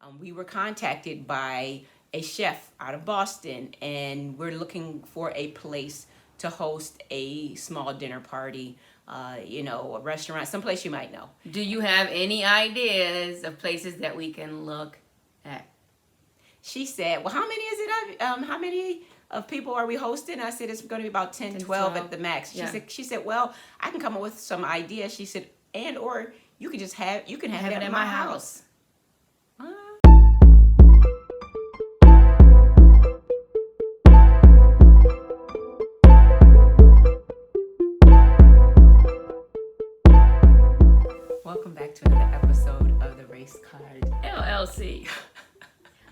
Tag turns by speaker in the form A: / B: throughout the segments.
A: We were contacted by a chef out of Boston, and we're looking for a place to host a small dinner party. A restaurant, someplace you might know.
B: Do you have any ideas of places that we can look at?
A: She said, "Well, how many is it? How many of people are we hosting?" I said, "It's going to be about 10, 12 at the max." She said, "Well, I can come up with some ideas." She said, or you can have it at my house. Welcome back to another episode of the Race Card
B: LLC.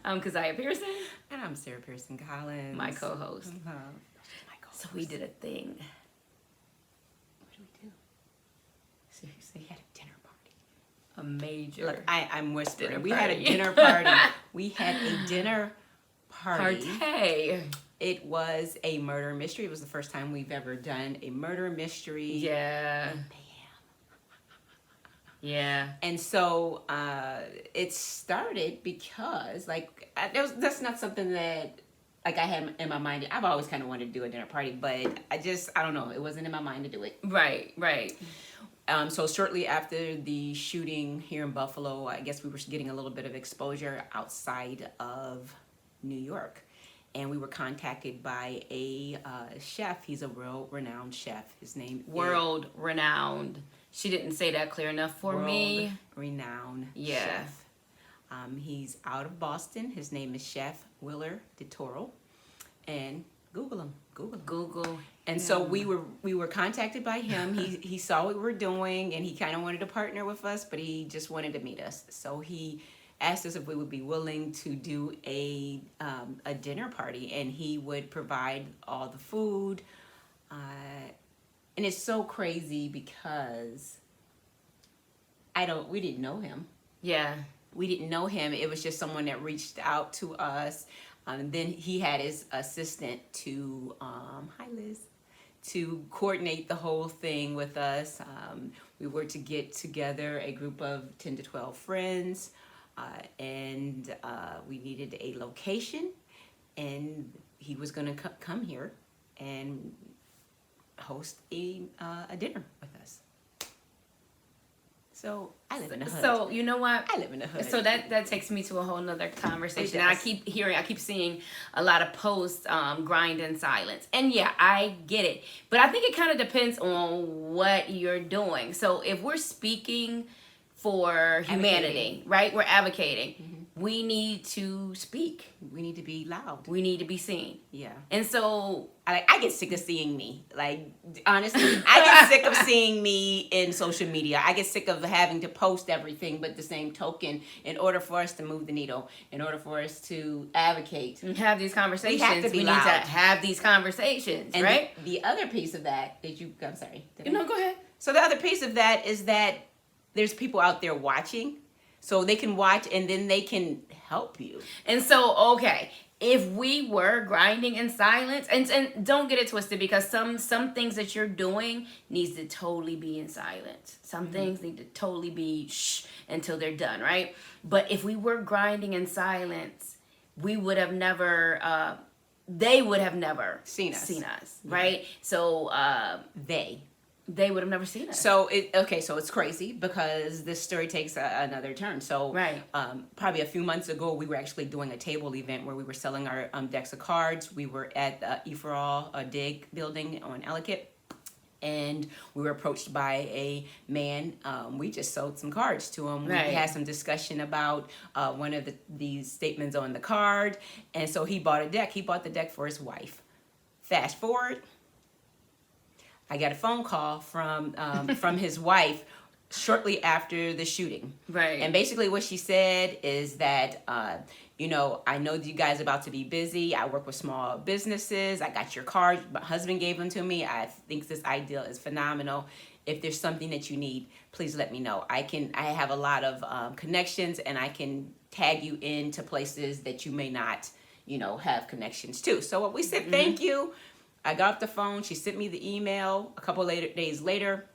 B: I'm Keziah Pearson.
A: And I'm Sarah Pearson Collins,
B: my co-host. So we did a thing.
A: What did we do? Seriously, we had a dinner party.
B: A major.
A: Look, I'm whispering. We
B: party.
A: had a dinner party. We had a dinner party. It was a murder mystery. It was the first time we've ever done a murder mystery.
B: Yeah.
A: In Mayhem.
B: Yeah.
A: And so it started because, that's not something that, I had in my mind. I've always kind of wanted to do a dinner party, but I don't know. It wasn't in my mind to do it.
B: Right.
A: So shortly after the shooting here in Buffalo, I guess we were getting a little bit of exposure outside of New York. And we were contacted by a chef. He's a world-renowned chef. His name is...
B: World-renowned. She didn't say that clear enough for me.
A: World-renowned chef. He's out of Boston. His name is Chef Willer de Torro. And Google him.
B: Google.
A: And so we were contacted by him. He saw what we were doing, and he kind of wanted to partner with us, but he just wanted to meet us. So he asked us if we would be willing to do a dinner party, and he would provide all the food. And it's so crazy because we didn't know him.
B: Yeah.
A: We didn't know him. It was just someone that reached out to us. And then he had his assistant to, hi Liz, to coordinate the whole thing with us. We were to get together a group of 10 to 12 friends. And we needed a location. And he was going to come here and host a dinner with us. So I live in the hood.
B: So you know what?
A: I live in the hood.
B: So that takes me to a whole nother conversation. And I keep seeing a lot of posts, grind in silence. And yeah, I get it. But I think it kind of depends on what you're doing. So if we're speaking for humanity, right? We're advocating. Mm-hmm. We need to speak.
A: We need to be loud.
B: We need to be seen.
A: Yeah.
B: And so
A: I get sick of seeing me. Honestly, I get sick of seeing me in social media. I get sick of having to post everything, but the same token, in order for us to move the needle, in order for us to advocate
B: and have these conversations,
A: we need
B: to have these conversations,
A: and
B: right?
A: The other piece of that I'm sorry.
B: No, go ahead.
A: So the other piece of that is that there's people out there watching. So they can watch and then they can help you.
B: And so, okay, if we were grinding in silence, and don't get it twisted, because some things that you're doing needs to totally be in silence. Some things need to totally be shh until they're done, right? But if we were grinding in silence, we would have never, they would have never
A: seen us,
B: right? So they would have never seen us.
A: So it's crazy because this story takes another turn. So
B: right.
A: Probably a few months ago, we were actually doing a table event where we were selling our decks of cards. We were at the E4All Dig building on Ellicott, and we were approached by a man. We just sold some cards to him.
B: Right.
A: We had some discussion about one of these statements on the card, and so he bought a deck. He bought the deck for his wife. Fast forward, I got a phone call from his wife shortly after the shooting.
B: Right.
A: And basically what she said is that, I know that you guys are about to be busy. I work with small businesses. I got your cards. My husband gave them to me. I think this idea is phenomenal. If there's something that you need, please let me know. I have a lot of connections, and I can tag you into places that you may not, have connections to. So we said, thank you. I got off the phone. She sent me the email a couple days later.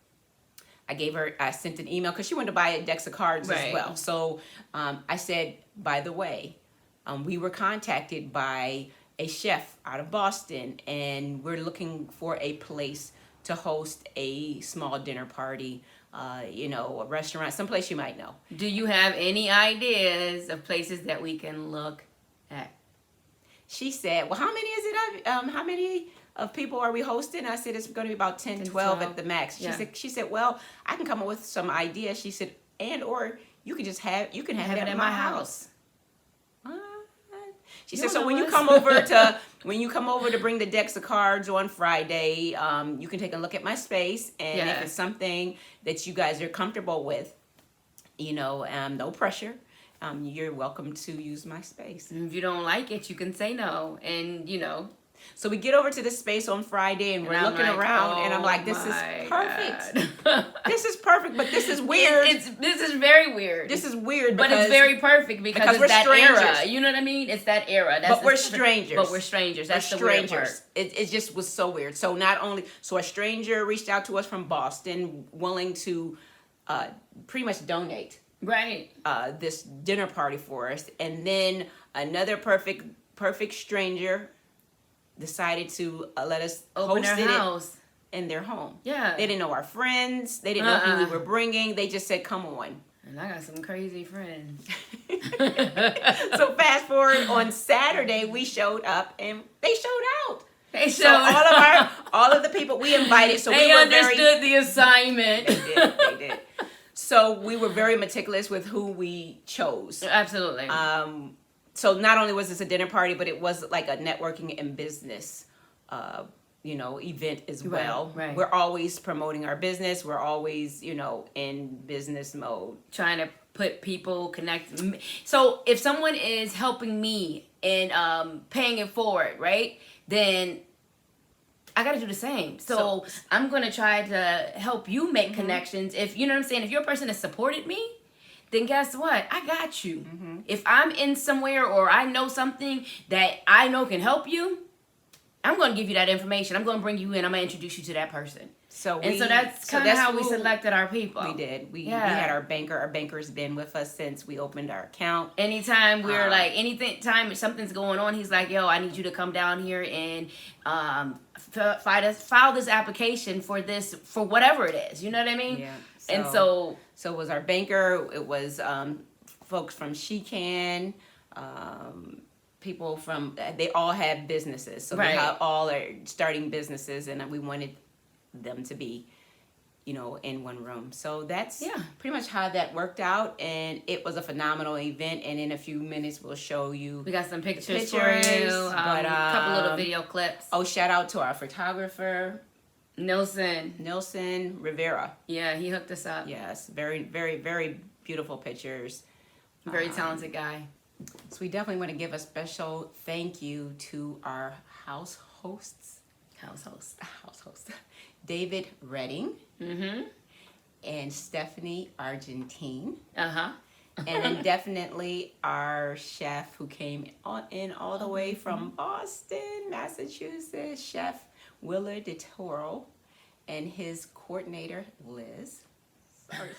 A: I sent an email because she wanted to buy a deck of cards as
B: Right.
A: well. So I said, by the way, we were contacted by a chef out of Boston, and we're looking for a place to host a small dinner party, a restaurant, someplace you might know.
B: Do you have any ideas of places that we can look at?
A: She said, well, how many is it? How many of people are we hosting? I said, it's going to be about 10, 12 at the max. She said, well, I can come up with some ideas. She said, or you can have it at my house. What? She said, so when you come over to bring the decks of cards on Friday, you can take a look at my space, and if it's something that you guys are comfortable with, no pressure. You're welcome to use my space.
B: If you don't like it, you can say no, and
A: So we get over to this space on Friday, and we're looking around, and I'm like, this is perfect. This is perfect, but this is weird.
B: This is very weird.
A: This is weird,
B: but it's very perfect because it's that era. You know what I mean? It's that era.
A: But we're strangers.
B: But we're strangers. That's the weird part.
A: It just was so weird. So a stranger reached out to us from Boston, willing to pretty much donate this dinner party for us, and then another perfect stranger decided to let us
B: open their house
A: in their home.
B: Yeah,
A: they didn't know our friends. They didn't know who we were bringing. They just said, "Come on."
B: And I got some crazy friends.
A: So fast forward, on Saturday we showed up and they showed out.
B: So
A: all of the people we invited. So
B: they
A: we were
B: understood the assignment.
A: They did. So we were very meticulous with who we chose.
B: Absolutely.
A: So not only was this a dinner party, but it was like a networking and business, event as well.
B: Right.
A: We're always promoting our business. We're always, in business mode.
B: Trying to put people connect. So if someone is helping me and paying it forward, right, then I got to do the same. So I'm going to try to help you make connections. If you know what I'm saying, if you're a person that supported me, then guess what? I got you. If I'm in somewhere or I know something that I know can help you, I'm going to give you that information. I'm going to bring you in. I'm going to introduce you to that person. So that's kind of how we selected our people.
A: We did. We had our banker. Our banker's been with us since we opened our account.
B: Anytime we're anytime something's going on, he's like, yo, I need you to come down here and file this application for whatever it is. You know what I mean?
A: Yeah.
B: So
A: it was our banker. It was folks from She-Can, people from, they all have businesses. So they all are starting businesses, and we wanted them to be, in one room. So that's pretty much how that worked out, and it was a phenomenal event. And in a few minutes, we'll show you.
B: We got some pictures for you, a couple little video clips.
A: Oh, shout out to our photographer,
B: Nilson
A: Rivera.
B: Yeah, he hooked us up.
A: Yes, very, very, very beautiful pictures.
B: Very talented guy.
A: So we definitely want to give a special thank you to our house hosts, David Redding and Stephanie Argentine. And then definitely our chef who came in all the way from Boston, Massachusetts, Chef Willard de Torro, and his coordinator, Liz. Sorry.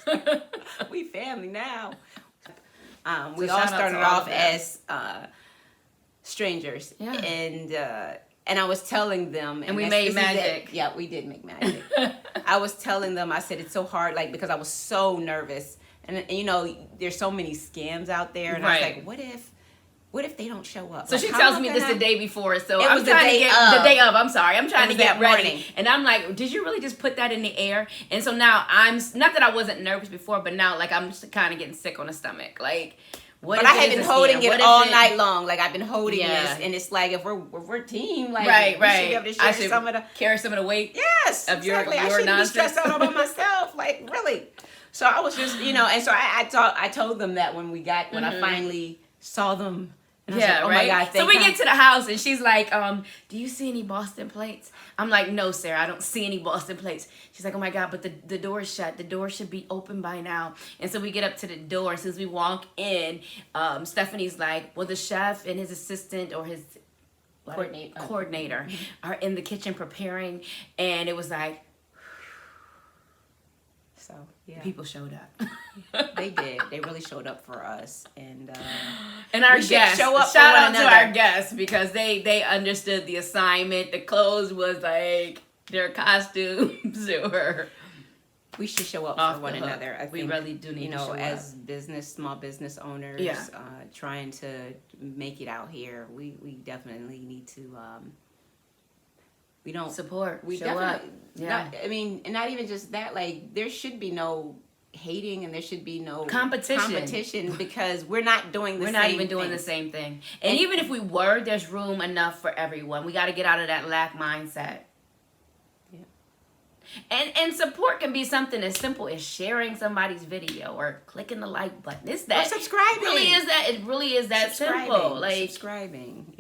A: We family now. We all started off as strangers. Yeah. And I was telling them.
B: And we made magic.
A: Yeah, we did make magic. I was telling them, I said, it's so hard, because I was so nervous. And there's so many scams out there. And I was like, what if they don't show up?
B: So she tells me this the day before. So
A: it was the day of.
B: I'm sorry. I'm trying to get ready. And I'm like, did you really just put that in the air? And so now not that I wasn't nervous before, but now I'm just kind of getting sick on the stomach. But
A: I have been holding it all night long. I've been holding this, and it's if we're a team, we should be able to share
B: carry some of the weight.
A: Yes,
B: of
A: exactly. I shouldn't be stressed out about myself. Really. So I was just, and so I told them that when I finally saw them. And I was like, oh my God,
B: so we get to the house and she's like, do you see any Boston plates? I'm like, no, Sarah, I don't see any Boston plates. She's like, oh my God, but the door is shut. The door should be open by now. And so we get up to the door. Since we walk in, Stephanie's like, well, the chef and his assistant or his coordinator are in the kitchen preparing. And it was like,
A: So yeah,
B: People showed up.
A: they did. They really showed up for us, and
B: our
A: we should
B: guests.
A: show up for
B: Shout
A: one
B: out to
A: another.
B: our guests because they understood the assignment. The clothes was like their costumes were.
A: We should show up
B: Off
A: for one
B: the hook.
A: another. I
B: We
A: think,
B: really do need to show
A: as small business owners,
B: Yeah.
A: trying to make it out here. We definitely need to. We don't
B: Support.
A: We
B: show
A: definitely.
B: up. Yeah.
A: Not, I mean, and not even just that. Like, there should be no hating, and there should be no
B: Competition.
A: because we're not doing the
B: We're
A: same
B: not even doing
A: thing.
B: the same thing. And even if we were, there's room enough for everyone. We got to get out of that lack mindset. And support can be something as simple as sharing somebody's video or clicking the like button. It's that.
A: Or subscribing.
B: It really is that simple. Like
A: subscribing,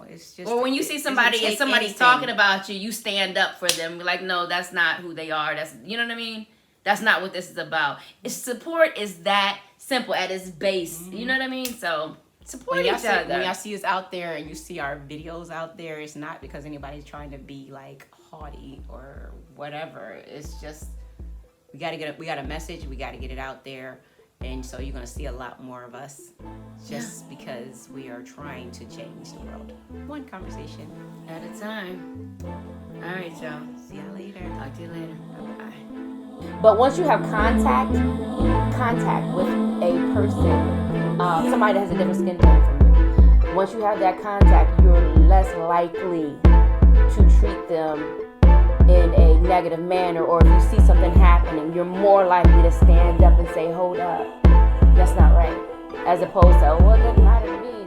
A: it's just.
B: or when you see somebody and somebody's
A: anything.
B: talking about you, you stand up for them. You're like, no, that's not who they are. That's, you know what I mean? That's not what this is about. It's support is that simple at its base.
A: Mm-hmm.
B: You know what I mean? So support
A: When
B: each
A: y'all
B: other.
A: see us out there and you see our videos out there, it's not because anybody's trying to be like haughty or whatever. It's just we got a message, we got to get it out there, and so you're gonna see a lot more of us, just because we are trying to change the world, one conversation
B: At a time. All right, y'all.
A: See y'all later.
B: Talk to you later.
A: Bye.
C: But once you have contact with a person, somebody that has a different skin tone from you, once you have that contact, you're less likely to treat them in a negative manner, or if you see something happening, you're more likely to stand up and say, hold up, that's not right, as opposed to, well, it doesn't matter to me.